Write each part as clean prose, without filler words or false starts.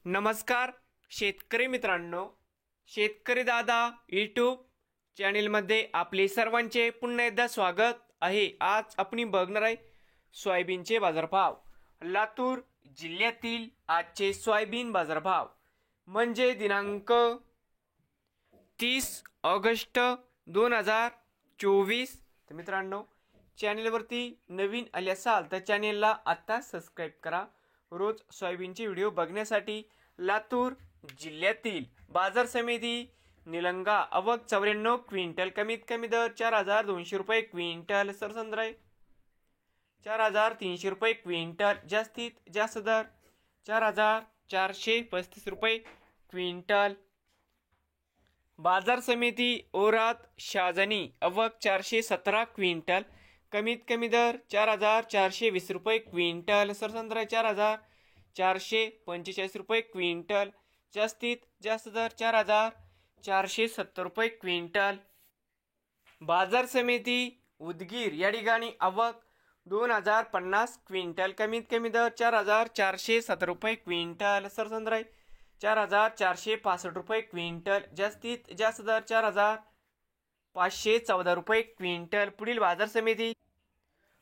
नमस्कार शेतकरी मित्रांनो, शेतकरी दादा यूट्यूब चॅनेलमध्ये आपले सर्वांचे पुन्हा एकदा स्वागत आहे। आज आपण बघणार आहे सोयाबीनचे बाजारभाव। लातूर जिल्ह्यातील आजचे सोयाबीन बाजारभाव म्हणजे दिनांक 30 ऑगस्ट 2024। तर मित्रांनो, चॅनेलवरती नवीन आले असाल तर चॅनेलला आता सबस्क्राइब करा। रोज सोयाबीनचे व्हिडिओ बघण्यासाठी लातूर जिल्ह्यातील बाजार समिती निलंगा आवक 94 क्विंटल, कमीत कमी दर 4200 रुपये क्विंटल, सरसंद्राई 4300 रुपये क्विंटल, जास्तीत जास्त दर 4435 रुपये क्विंटल। बाजार समिती औराद शाहजनी आवक 417 क्विंटल, कमीत कमी दर 4420 रुपये क्विंटल, सरसंद्राई 4445 रुपये क्विंटल, जास्तीत जास्त दर 4470 रुपये क्विंटल। बाजार समिती उदगीर या ठिकाणी आवक 2050 क्विंटल, कमीत कमी दर 4470 रुपये क्विंटल, सरसंद्राई 4465 रुपये क्विंटल, जास्तीत जास्त दर 4514 रुपये क्विंटल। पुढील बाजार समिती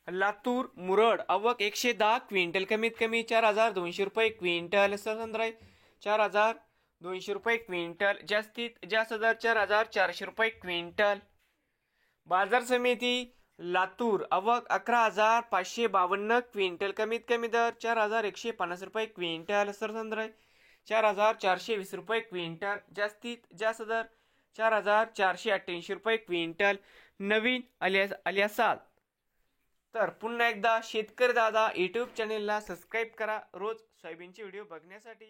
लातूर मुरड आवक 110 क्विंटल, कमीत कमी 4200 रुपये क्विंटल, सरसंद्राई 4200 रुपये क्विंटल, जास्तीत जास्त दर 4400 रुपये क्विंटल। बाजार समिती लातूर आवक 11552 क्विंटल, कमीत कमी दर 4150 रुपये क्विंटल, सरसंद्राई 4420 रुपये क्विंटल, जास्तीत जास्त दर 4488 रुपये क्विंटल। नवीन आले असाल तर पुन्हा एकदा शेतकरी दादा यूट्यूब चॅनेलला सबस्क्राइब करा रोज सोयाबीनचे व्हिडिओ बघण्यासाठी।